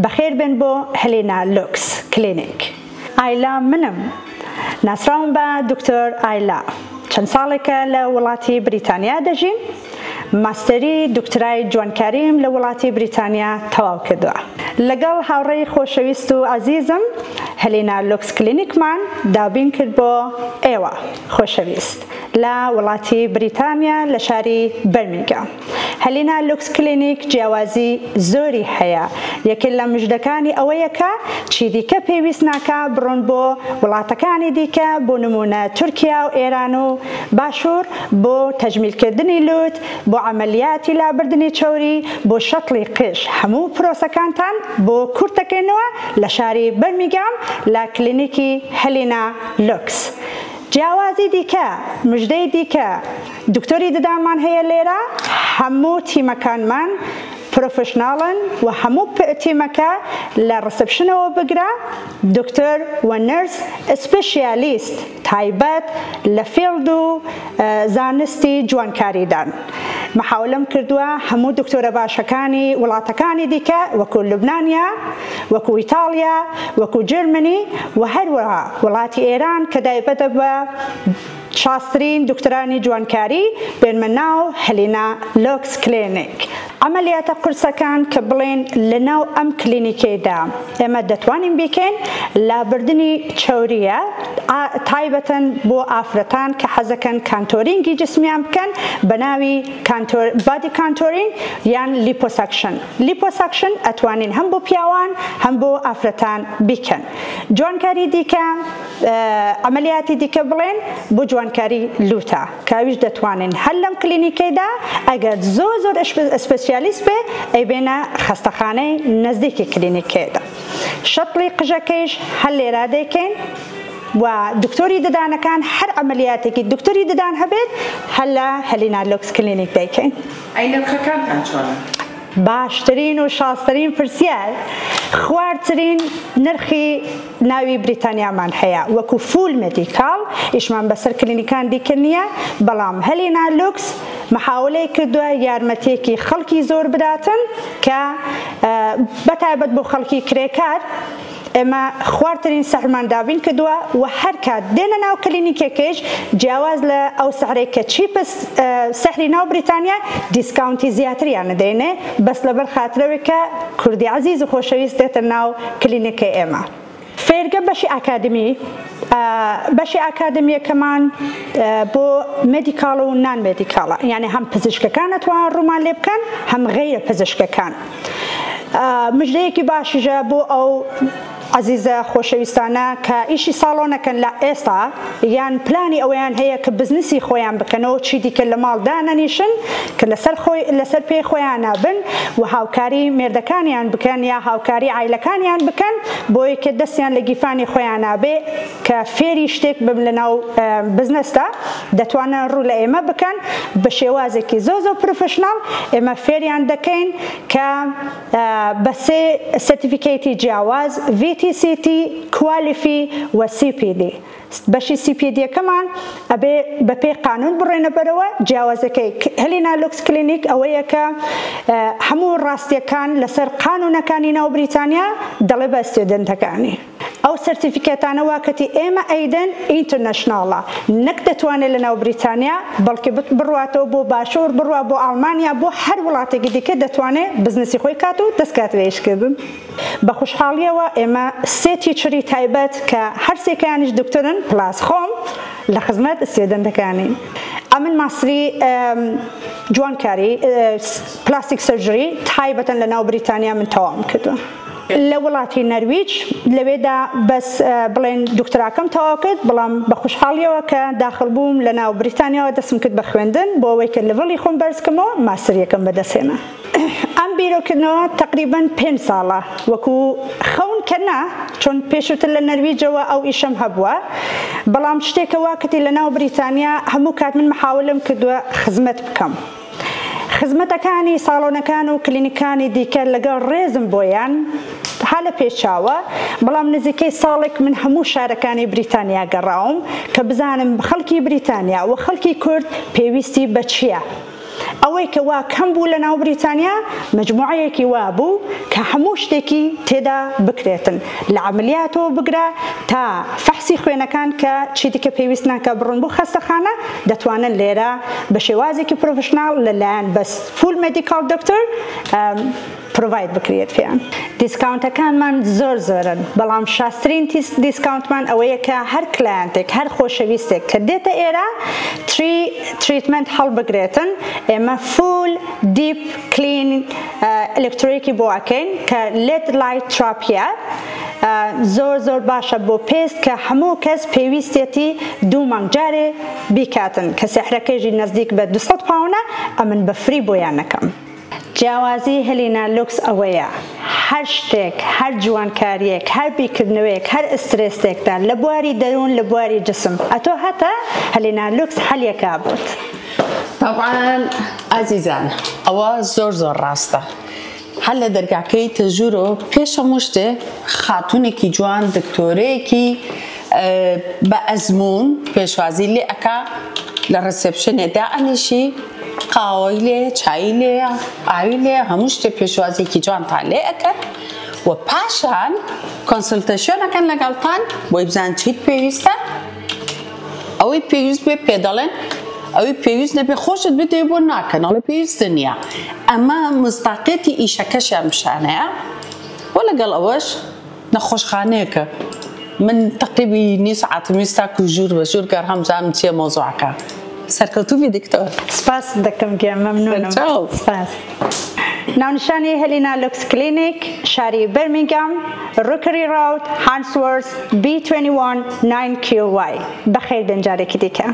بەخێر بن بۆ هەلێنا لوکس کلینیک. ئایلا منم، ناسراوم بە دکتۆر ئایلا. چەند ساڵێکە لە وڵاتی بریتانیا دەژیم. ماستەری دکترای جوانکاریم لە وڵاتی بریتانیا تەواو کردووە. لەگەڵ هاوڕێی خۆشەویست و عەزیزم هەلێنا لوکس کلینیکمان دابین کرد بۆ ئێوە خۆشەویست لە وڵاتی بریتانیا لە شاری بەرمینگام. هەلێنا لوکس کلینیک جیاوازی زۆری هەیە. یەکێک لە مژدەکانی ئەوەیە کە چی دیکە پێویست ناکە بڕۆن بۆ وڵاتەکانی دیکە، بۆ نمونە تورکیا و ئێران و باشوور، بۆ تەجمیلکردنی لوت، بۆ عملیاتی لابردنی چۆری، بۆ شەتڵی قش. هەموو پرۆسەکانتان بۆ کورت دەکەینەوە لە شاری بەرمینگام لە کلینیکی هەلێنا لوکس. جیاوازی دیکە، مژدەی دیکە، دکتۆری ددانمان هەیە لێرە. هەموو تیمەکانمان پرۆفشناڵن و هەموو تیمەکە لە ڕسپشنەوە بگرە دکتۆر و نەرس سپێشیالیست تایبەت لە فیلد و زانستی جوانکاریدان. محاولەم کردووە هەموو دکتۆرە باشەکانی وڵاتەکانی دیکە وەکو لوبنانیا، وەکو ئیتالیا، وەکو جرمنی و هەروەها وڵاتی ئێران کە دایبەتە بە شاسترین دکتۆرانی جوانکاری بێنمە ناو هەلێنا لوکس کلینیک. عملیاتە قورسەکان کە بڵێن لەناو ئەم کلینیکەیدا ئێمە دەتوانین بیکەین لابردنی چۆریە، تایبەتەن بۆ ئافرەتان کە حەزەکەن کانتۆرینگی جسمیان بکەن بە ناوی بادی کانتۆرینگ یان لیپۆسەکشن. لیپۆسەکشن ئەتوانین هەم بۆ پیاوان هەم بۆ ئافرەتان بیکەن. جوانکاری دیکە، عملیاتی دیکە بڵێن بۆ جوانکاری لوتە کاویش دەتوانین هەر لەم کلینیکەیدا ئەگەر زۆر سپێسیالیست بێ ئەیبێنە خەستەخانەی نزدیکی کلینیکەیەدا. شەتڵی قژەکەیش هەر لێرە دەیکەین و دکتۆری ددانەکان هەر عملیاتێکی دکتۆری ددان هەبێت هەر لە هەلێنا لوکس کلینیک دەیکەین. ئەی نرخەکانتان چۆنە؟ باشترین و شاسترین پرسیار، خواردترین نرخی ناوی بریتانیامان هەیە وەکو فول مێدیکاڵ، ئیشمان بەسەر کلینیکان دیکە نییە، بەڵام هەلێنا لوکس محاولەی کردووە یارمەتیەکی خەڵکی زۆر بداتن کە بەتایبەت بۆ خەڵکی کرێکار ئێمە خواردترین سەحرمان دابین کردووە و هەر کات دێنە ناو کلینیکێکیش جیاواز لە ئەو سەحرەی کە چیپس سەحری ناو بریتانیا دیسکاونتی زیاتریان دەینێ بەس لەبەر خاترەوەی کە کوردی عەزیز و خۆشەویست دێتە ناو کلینیکەی ئێمە. فێرگە بەشی ئاکادمی، بەشی ئاکادمیەکەمان بۆ مێدیکاڵ و نان مێدیکاڵە، یعنی هەم پزیشکەکان ئەتوانن ڕوومان لێ بکەن هەم غەیرە پزیشکەکان. مژدەیەکی باشیژە بۆ ئەو عەزیزە خۆشەویستانە کە ئیشی ساڵۆنەکەن لە ئێستا یان پلانی ئەوەیان هەیە کە بزنسی خۆیان بکەنەوە چی دیکە لە ماڵ دانەنیشن کە لەسەر پێی خۆیان نابن و هاوکاری مێردەکانیان بکەن یا هاوکاری عایلەکانیان بکەن بۆی کە دەستیان لە گیفانی خۆیان نابێ کە فێری شتێک بم لەناو بزنسدا دەتوانن ڕوو لە ئێمە بکەن بە شێوازێکی زۆر پرۆفشناڵ. ئێمە فێریان دەکەین کە بە سێ سەرتیفیکەیتی جیاواز VTCT، کوالیفی و CPD. بەشی CPD-یەکەمان ئەبێ بە پێی قانون بڕێنە بەرەوە. جیاوازەکەی هەلێنا لوکس کلینیک ئەوەیە کە هەموو ڕاستیەکان لەسەر قانونەکانی ناو بریتانیا دەڵێ بە ئستودنتەکانی. ئەو سەرتیفیکەتانە واکەتی ئێمە ئەیدن ئینتەرنەشناڵە، نەک دەتوانێت لە ناو بریتانیا بەڵکە بڕواتەوە بۆ باشوور، بڕوا بۆ ئەڵمانیا، بۆ هەر وڵاتێکی دیکە دەتوانێت بزنسی خۆی کات و دەستکات وێشکردن. بە خوشحاڵیەوە ئێمە سێ تیچری تایبەت کە هەر سێکیانیش دکتۆرن پلاس خۆم لە خزمەت ئستودنتەکانی. ئەمن ماستری جوانکاری پلاستیک سەرجری تایبەتەن لە ناو بریتانیا من تەواو کردووە. لە وڵاتی نەرویج لەوێدا بەس بڵێن دکتۆراکەم تەواو کرد، بەڵام بە خوشحاڵیەوە کە داخل بووم لە ناو بریتانیاوە دەستم کرد بە خوێندن بۆ ئەوەی کە لەڤڵی خۆم بەرزکەمەوە ماستریەکەم بەدەستێنە. ئەم بیرۆکردنەوە تقریباً 5 ساڵە وەکو خەون کە نا چۆن پێشووتر لە نەرویجەوە ئەو ئیشەم هەبووە، بەڵام شتێکە واکەتی لە ناو بریتانیا هەموو کات من محاولەم کردووە خزمەت بکەم. خزمەتەکانی ساڵۆنەکان و کلینیکانی دیکە لەگەڵ ڕێزم بۆیان حالە پێچاوە، بەڵام نزیکەی ساڵێک من هەموو شارەکانی بریتانیا گەڕاوم کە بزانم خەڵکی بریتانیا و خەڵکی کورد پێویستی بە چییە. ئەوەی کە وا کەم بوو لە ناو بریتانیا مجموعەیەکی وا بوو کە هەموو شتێکی تێدا بکرێتن لە عملیاتەوە بگرە تا فەحسی خوێنەکان کە چی دیکە پێویست ناکە بڕۆن بۆ خەستەخانە دەتوانن لێرە بە شێوازێکی پرۆفشناڵ لەلایەن بەس فول مێدیکال دکتۆر پروڤاید بکرێت پێیان. دیسکاونتەکانمان زۆر زۆرن بەڵام شاسترین دیسکاونتمان ئەوەیە کە هەر کلاینتێک هەر خۆشەویستێک کە دێتە ئێرە تریتمنت هەڵبگرێتن ئێمە فول دیپ کلین ئەلکترۆیکی بۆ ئەکەین کە لێد لایت تراپیە زۆر باشە بۆ پێست کە هەموو کەس پێویستێتی 2 مانگ جارێ بیکاتن کە سەحرەکەیژی نزدیک بە 200 پاونە ئەمن بە فری بۆیان نەکەم. جیاوازی هەلینا لوکس ئەوەیە هەر شتێک هەر جوانکاریەک هەر بیکردنەوەیەک هەر ئسترێسێکدا لە بواری دەروون لە بواری جسم ئەتۆ هەتا هەلینا لوکس هەلیەکا بوت. طبعا عزیزان ئەوە زۆر ڕاستە هەر لە دەرگاکەی تەژورۆ پێش هەموو شتێ خاتوونێکی جوان دکتۆرەیەکی بە ئەزمون پێشوازی لێ ئەکا لە ڕسپشنێدا ئەنیشی قاوەی لێ چای لێ ئاوی لێ هەموو شتێ پێشوازێکی جوانتان لێ ئەکەن و پاشان کۆنسڵتەسیۆنەکەن لەگەڵتان بۆی بزان چیت پێویستە ئەوەی پێویست بێ پێ دەڵێن ئەوەی پێویست نەبێ خۆشت بدەی بۆ ناکەن ئەڵێ پێویستە نییە ئەمە مستاقێتی ئیشەکەشیان بشانەیە بۆ لەگەڵ ئەوەش نەخۆشخانەیەکە من تقریبی نی سەعاتم ویستا و ژوور بە ژوور گەر هەمزانم چییە مۆزوعەکە سەرکەوتوو دکتۆر سپاس دەکەم گیان مەمنونم سپاس. ناونشانی هەلینا لوکس کلینیک شاری بەرمینگام ڕوکری ڕاوت هانسوەرس B21 9QY بەخێر بێن جارێکی دیکە.